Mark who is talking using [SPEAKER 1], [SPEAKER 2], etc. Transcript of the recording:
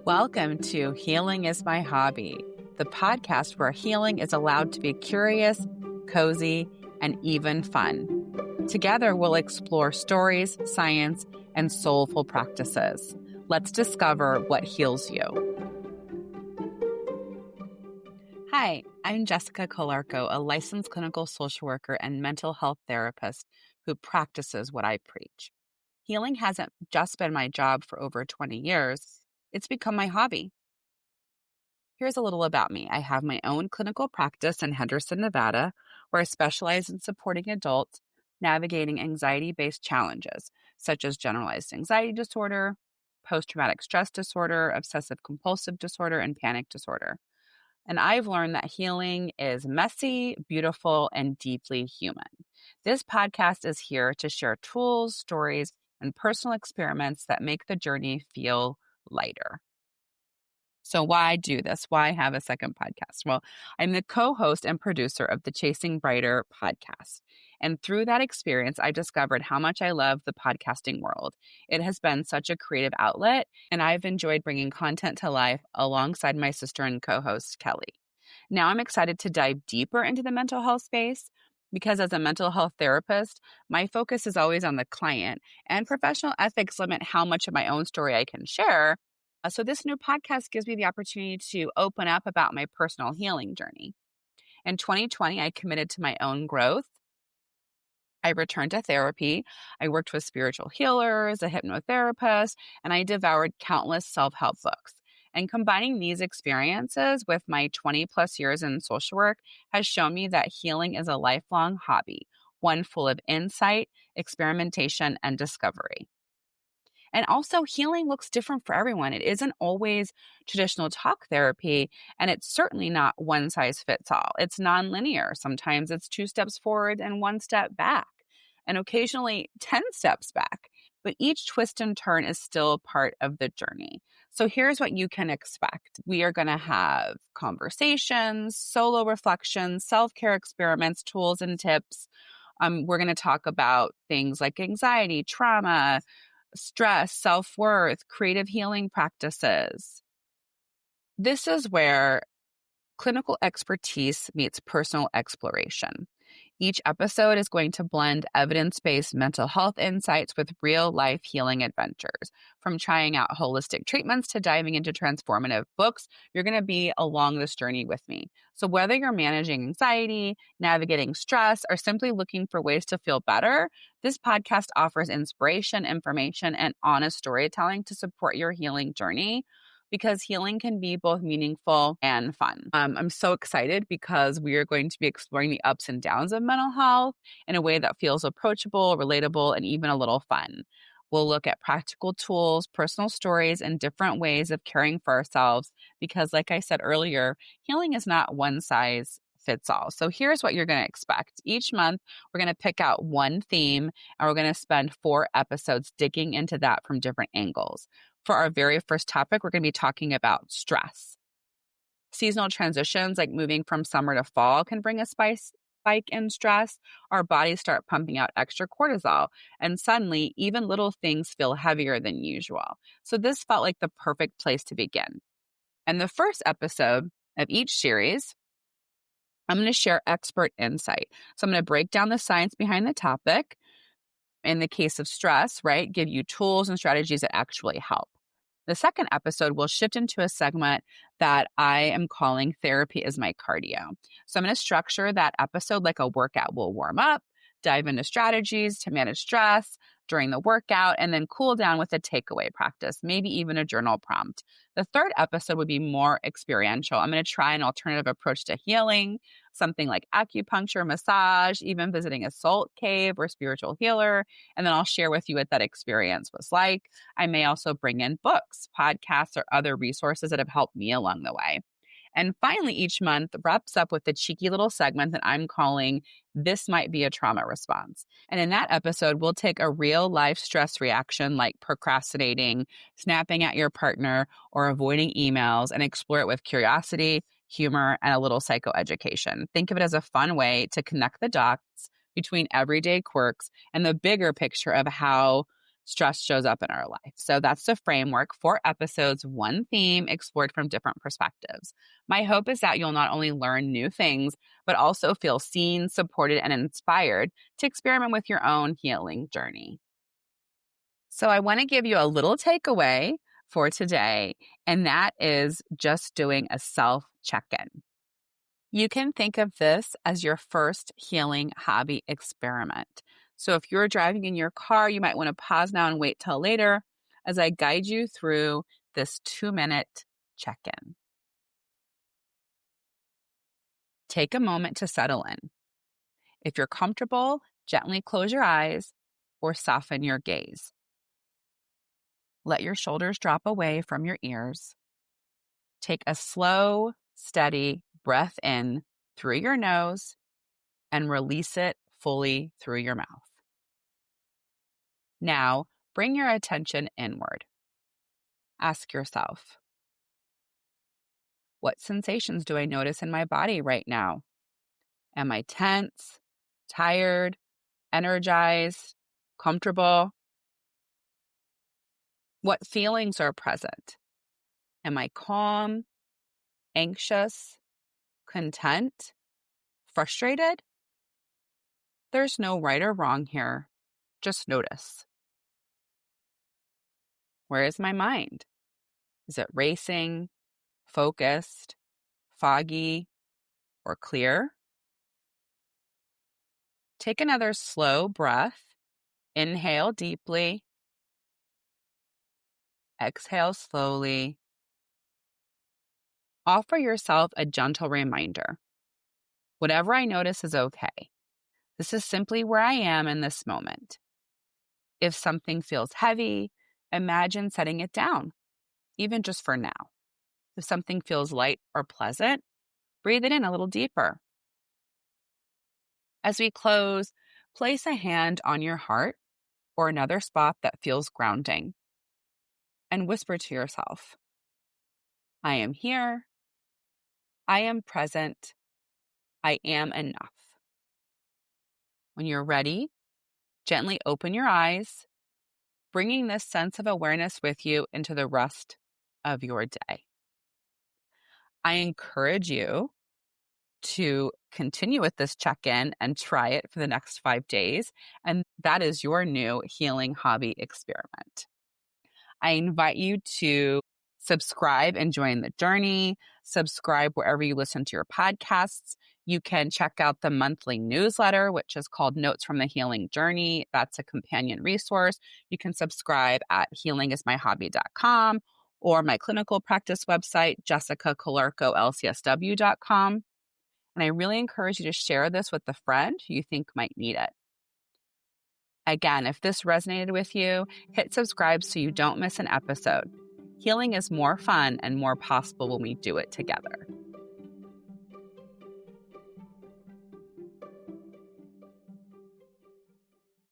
[SPEAKER 1] Welcome to Healing is My Hobby, the podcast where healing is allowed to be curious, cozy, and even fun. Together, we'll explore stories, science, and soulful practices. Let's discover what heals you. Hi, I'm Jessica Colarco, a licensed clinical social worker and mental health therapist who practices what I preach. Healing hasn't just been my job for over 20 years. It's become my hobby. Here's a little about me. I have my own clinical practice in Henderson, Nevada, where I specialize in supporting adults navigating anxiety-based challenges, such as generalized anxiety disorder, post-traumatic stress disorder, obsessive-compulsive disorder, and panic disorder. And I've learned that healing is messy, beautiful, and deeply human. This podcast is here to share tools, stories, and personal experiments that make the journey feel lighter. So why do this? Why have a second podcast? Well, I'm the co-host and producer of the Chasing Brighter podcast. And through that experience, I discovered how much I love the podcasting world. It has been such a creative outlet, and I've enjoyed bringing content to life alongside my sister and co-host, Kelly. Now I'm excited to dive deeper into the mental health space because as a mental health therapist, my focus is always on the client, and professional ethics limit how much of my own story I can share. So this new podcast gives me the opportunity to open up about my personal healing journey. In 2020, I committed to my own growth. I returned to therapy. I worked with spiritual healers, a hypnotherapist, and I devoured countless self-help books. And combining these experiences with my 20 plus years in social work has shown me that healing is a lifelong hobby, one full of insight, experimentation, and discovery. And also, healing looks different for everyone. It isn't always traditional talk therapy, and it's certainly not one size fits all. It's nonlinear. Sometimes it's 2 steps forward and 1 step back, and occasionally 10 steps back. But each twist and turn is still part of the journey. So here's what you can expect. We are going to have conversations, solo reflections, self-care experiments, tools, and tips. We're going to talk about things like anxiety, trauma, stress, self-worth, creative healing practices. This is where clinical expertise meets personal exploration. Each episode is going to blend evidence-based mental health insights with real-life healing adventures. From trying out holistic treatments to diving into transformative books, you're going to be along this journey with me. So whether you're managing anxiety, navigating stress, or simply looking for ways to feel better, this podcast offers inspiration, information, and honest storytelling to support your healing journey, because healing can be both meaningful and fun. I'm so excited because we are going to be exploring the ups and downs of mental health in a way that feels approachable, relatable, and even a little fun. We'll look at practical tools, personal stories, and different ways of caring for ourselves because, like I said earlier, healing is not one size fits all. So here's what you're going to expect. Each month, we're going to pick out one theme, and we're going to spend 4 episodes digging into that from different angles. For our very first topic, we're going to be talking about stress. Seasonal transitions like moving from summer to fall can bring a spike in stress. Our bodies start pumping out extra cortisol, and suddenly even little things feel heavier than usual. So this felt like the perfect place to begin. And the first episode of each series, I'm going to share expert insight. So I'm going to break down the science behind the topic. In the case of stress, right, give you tools and strategies that actually help. The second episode will shift into a segment that I am calling Therapy is My Cardio. So I'm going to structure that episode like a workout. We'll warm up, dive into strategies to manage stress during the workout, and then cool down with a takeaway practice, maybe even a journal prompt. The third episode would be more experiential. I'm going to try an alternative approach to healing, something like acupuncture, massage, even visiting a salt cave or spiritual healer. And then I'll share with you what that experience was like. I may also bring in books, podcasts, or other resources that have helped me along the way. And finally, each month wraps up with the cheeky little segment that I'm calling This Might Be a Trauma Response. And in that episode, we'll take a real life stress reaction like procrastinating, snapping at your partner, or avoiding emails and explore it with curiosity, humor, and a little psychoeducation. Think of it as a fun way to connect the dots between everyday quirks and the bigger picture of how stress shows up in our life. So that's the framework. 4 episodes, one theme explored from different perspectives. My hope is that you'll not only learn new things, but also feel seen, supported, and inspired to experiment with your own healing journey. So I want to give you a little takeaway for today, and that is just doing a self check-in. You can think of this as your first healing hobby experiment. So if you're driving in your car, you might want to pause now and wait till later as I guide you through this 2-minute check-in. Take a moment to settle in. If you're comfortable, gently close your eyes or soften your gaze. Let your shoulders drop away from your ears. Take a slow, steady breath in through your nose and release it fully through your mouth. Now, bring your attention inward. Ask yourself, what sensations do I notice in my body right now? Am I tense, tired, energized, comfortable? What feelings are present? Am I calm, anxious, content, frustrated? There's no right or wrong here. Just notice. Where is my mind? Is it racing, focused, foggy, or clear? Take another slow breath. Inhale deeply. Exhale slowly. Offer yourself a gentle reminder. Whatever I notice is okay. This is simply where I am in this moment. If something feels heavy, imagine setting it down, even just for now. If something feels light or pleasant, breathe it in a little deeper. As we close, place a hand on your heart or another spot that feels grounding and whisper to yourself, I am here. I am present. I am enough. When you're ready, gently open your eyes, bringing this sense of awareness with you into the rest of your day. I encourage you to continue with this check-in and try it for the next 5 days. And that is your new healing hobby experiment. I invite you to subscribe and join the journey. Subscribe wherever you listen to your podcasts. You can check out the monthly newsletter, which is called Notes from the Healing Journey. That's a companion resource. You can subscribe at healingismyhobby.com or my clinical practice website, Jessica Colarco, LCSW.com. And I really encourage you to share this with a friend who you think might need it. Again, if this resonated with you, hit subscribe so you don't miss an episode. Healing is more fun and more possible when we do it together.